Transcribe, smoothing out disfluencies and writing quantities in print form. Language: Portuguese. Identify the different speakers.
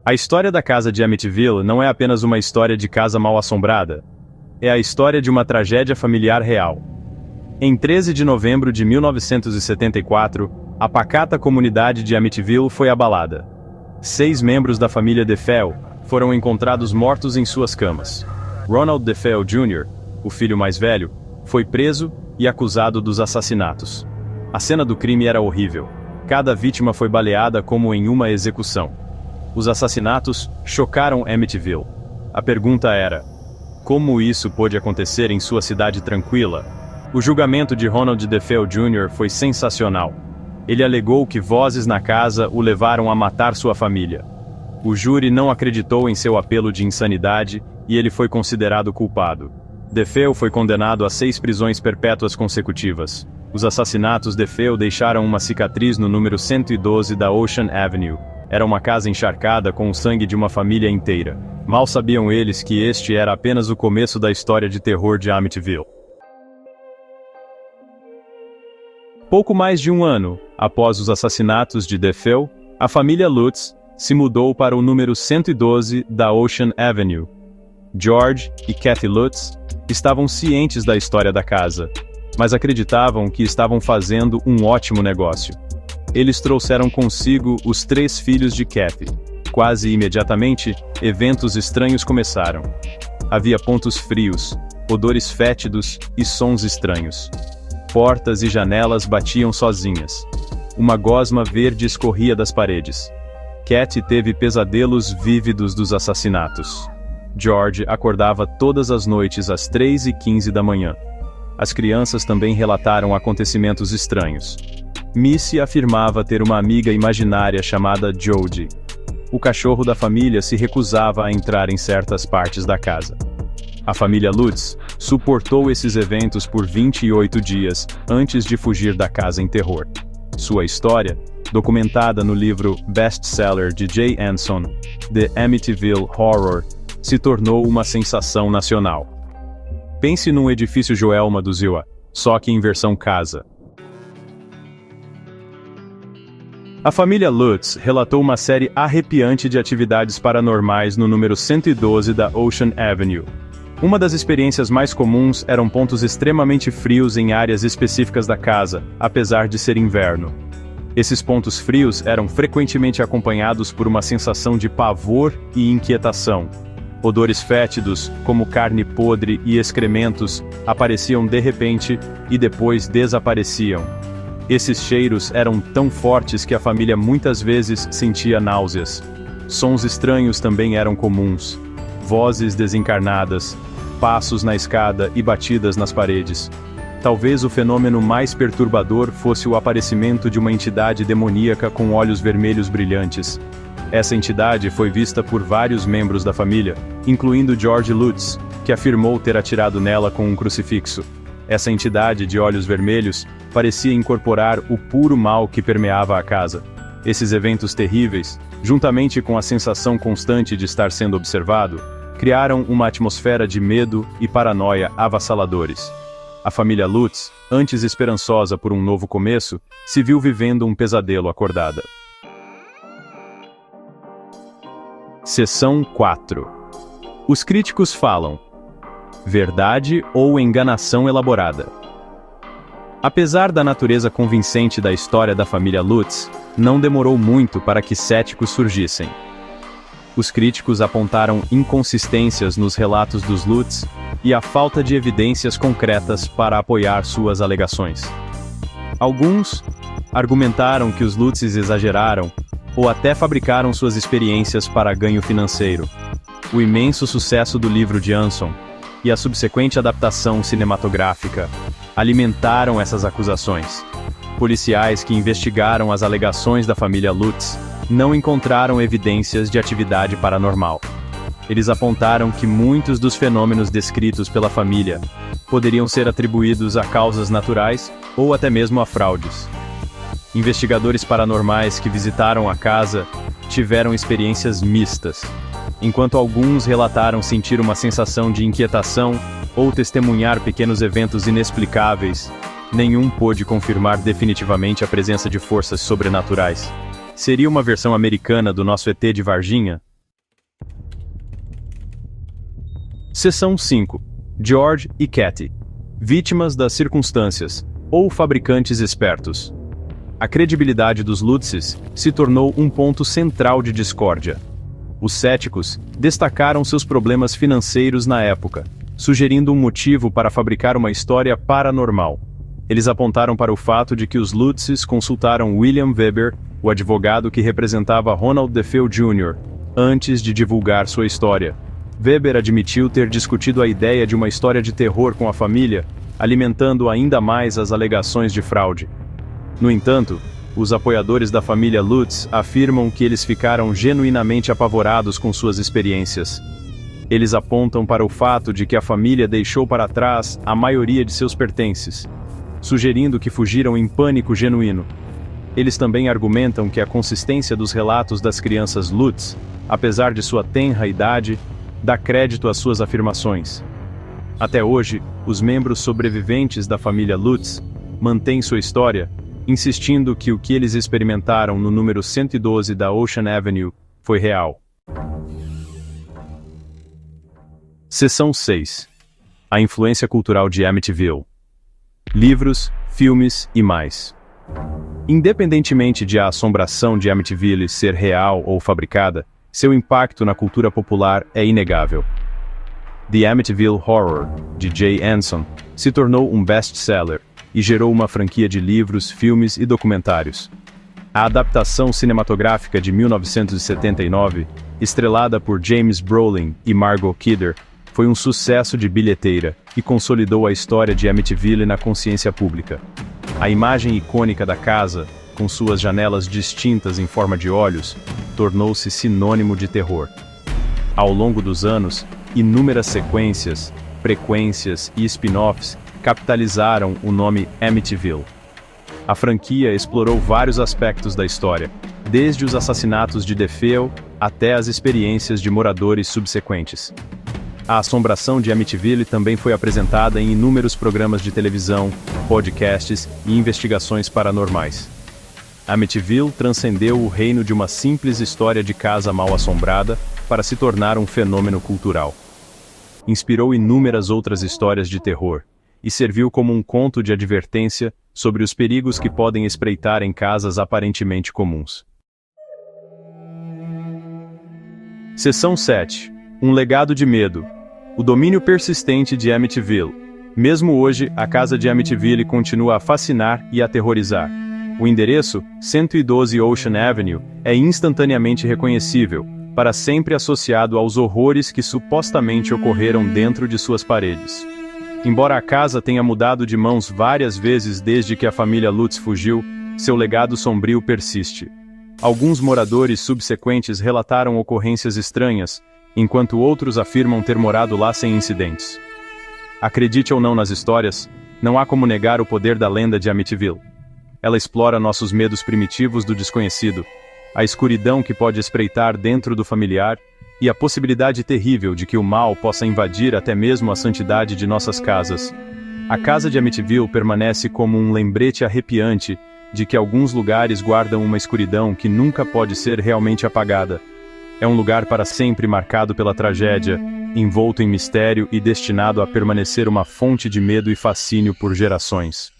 Speaker 1: A história da casa de Amityville não é apenas uma história de casa mal-assombrada. É a história de uma tragédia familiar real. Em 13 de novembro de 1974, a pacata comunidade de Amityville foi abalada. 6 membros da família DeFeo foram encontrados mortos em suas camas. Ronald DeFeo Jr., o filho mais velho, foi preso e acusado dos assassinatos. A cena do crime era horrível. Cada vítima foi baleada como em uma execução. Os assassinatos chocaram Amityville. A pergunta era: como isso pôde acontecer em sua cidade tranquila? O julgamento de Ronald DeFeo Jr. foi sensacional. Ele alegou que vozes na casa o levaram a matar sua família. O júri não acreditou em seu apelo de insanidade e ele foi considerado culpado. DeFeo foi condenado a 6 prisões perpétuas consecutivas. Os assassinatos DeFeo deixaram uma cicatriz no número 112 da Ocean Avenue. Era uma casa encharcada com o sangue de uma família inteira. Mal sabiam eles que este era apenas o começo da história de terror de Amityville. Pouco mais de um ano após os assassinatos de DeFeo, a família Lutz se mudou para o número 112 da Ocean Avenue. George e Kathy Lutz estavam cientes da história da casa, mas acreditavam que estavam fazendo um ótimo negócio. Eles trouxeram consigo os 3 filhos de Kathy. Quase imediatamente, eventos estranhos começaram. Havia pontos frios, odores fétidos e sons estranhos. Portas e janelas batiam sozinhas. Uma gosma verde escorria das paredes. Kathy teve pesadelos vívidos dos assassinatos. George acordava todas as noites às 3h15 da manhã. As crianças também relataram acontecimentos estranhos. Missy afirmava ter uma amiga imaginária chamada Jodie. O cachorro da família se recusava a entrar em certas partes da casa. A família Lutz suportou esses eventos por 28 dias antes de fugir da casa em terror. Sua história, documentada no livro best-seller de Jay Anson, The Amityville Horror, se tornou uma sensação nacional. Pense num edifício Joelma do Zillah, só que em versão casa. A família Lutz relatou uma série arrepiante de atividades paranormais no número 112 da Ocean Avenue. Uma das experiências mais comuns eram pontos extremamente frios em áreas específicas da casa, apesar de ser inverno. Esses pontos frios eram frequentemente acompanhados por uma sensação de pavor e inquietação. Odores fétidos, como carne podre e excrementos, apareciam de repente e depois desapareciam. Esses cheiros eram tão fortes que a família muitas vezes sentia náuseas. Sons estranhos também eram comuns. Vozes desencarnadas, passos na escada e batidas nas paredes. Talvez o fenômeno mais perturbador fosse o aparecimento de uma entidade demoníaca com olhos vermelhos brilhantes. Essa entidade foi vista por vários membros da família, incluindo George Lutz, que afirmou ter atirado nela com um crucifixo. Essa entidade de olhos vermelhos parecia incorporar o puro mal que permeava a casa. Esses eventos terríveis, juntamente com a sensação constante de estar sendo observado, criaram uma atmosfera de medo e paranoia avassaladores. A família Lutz, antes esperançosa por um novo começo, se viu vivendo um pesadelo acordada. Seção 4. Os críticos falam: verdade ou enganação elaborada? Apesar da natureza convincente da história da família Lutz, não demorou muito para que céticos surgissem. Os críticos apontaram inconsistências nos relatos dos Lutz e a falta de evidências concretas para apoiar suas alegações. Alguns argumentaram que os Lutz exageraram ou até fabricaram suas experiências para ganho financeiro. O imenso sucesso do livro de Anson e a subsequente adaptação cinematográfica alimentaram essas acusações. Policiais que investigaram as alegações da família Lutz não encontraram evidências de atividade paranormal. Eles apontaram que muitos dos fenômenos descritos pela família poderiam ser atribuídos a causas naturais ou até mesmo a fraudes. Investigadores paranormais que visitaram a casa tiveram experiências mistas. Enquanto alguns relataram sentir uma sensação de inquietação ou testemunhar pequenos eventos inexplicáveis, nenhum pôde confirmar definitivamente a presença de forças sobrenaturais. Seria uma versão americana do nosso ET de Varginha? Seção 5. George e Kathy. Vítimas das circunstâncias, ou fabricantes espertos. A credibilidade dos Lutzes se tornou um ponto central de discórdia. Os céticos destacaram seus problemas financeiros na época, sugerindo um motivo para fabricar uma história paranormal. Eles apontaram para o fato de que os Lutzes consultaram William Weber, o advogado que representava Ronald DeFeo Jr., antes de divulgar sua história. Weber admitiu ter discutido a ideia de uma história de terror com a família, alimentando ainda mais as alegações de fraude. No entanto, os apoiadores da família Lutz afirmam que eles ficaram genuinamente apavorados com suas experiências. Eles apontam para o fato de que a família deixou para trás a maioria de seus pertences, sugerindo que fugiram em pânico genuíno. Eles também argumentam que a consistência dos relatos das crianças Lutz, apesar de sua tenra idade, dá crédito às suas afirmações. Até hoje, os membros sobreviventes da família Lutz mantêm sua história, insistindo que o que eles experimentaram no número 112 da Ocean Avenue foi real. Seção 6. A influência cultural de Amityville. Livros, filmes e mais. Independentemente de a assombração de Amityville ser real ou fabricada, seu impacto na cultura popular é inegável. The Amityville Horror, de Jay Anson, se tornou um best-seller e gerou uma franquia de livros, filmes e documentários. A adaptação cinematográfica de 1979, estrelada por James Brolin e Margot Kidder, foi um sucesso de bilheteira e consolidou a história de Amityville na consciência pública. A imagem icônica da casa, com suas janelas distintas em forma de olhos, tornou-se sinônimo de terror. Ao longo dos anos, inúmeras sequências, frequências e spin-offs capitalizaram o nome Amityville. A franquia explorou vários aspectos da história, desde os assassinatos de DeFeo até as experiências de moradores subsequentes. A assombração de Amityville também foi apresentada em inúmeros programas de televisão, podcasts e investigações paranormais. Amityville transcendeu o reino de uma simples história de casa mal-assombrada para se tornar um fenômeno cultural. Inspirou inúmeras outras histórias de terror e serviu como um conto de advertência sobre os perigos que podem espreitar em casas aparentemente comuns. Seção 7. Um legado de medo. O domínio persistente de Amityville. Mesmo hoje, a casa de Amityville continua a fascinar e aterrorizar. O endereço, 112 Ocean Avenue, é instantaneamente reconhecível, para sempre associado aos horrores que supostamente ocorreram dentro de suas paredes. Embora a casa tenha mudado de mãos várias vezes desde que a família Lutz fugiu, seu legado sombrio persiste. Alguns moradores subsequentes relataram ocorrências estranhas, enquanto outros afirmam ter morado lá sem incidentes. Acredite ou não nas histórias, não há como negar o poder da lenda de Amityville. Ela explora nossos medos primitivos do desconhecido, a escuridão que pode espreitar dentro do familiar e a possibilidade terrível de que o mal possa invadir até mesmo a santidade de nossas casas. A casa de Amityville permanece como um lembrete arrepiante de que alguns lugares guardam uma escuridão que nunca pode ser realmente apagada. É um lugar para sempre marcado pela tragédia, envolto em mistério e destinado a permanecer uma fonte de medo e fascínio por gerações.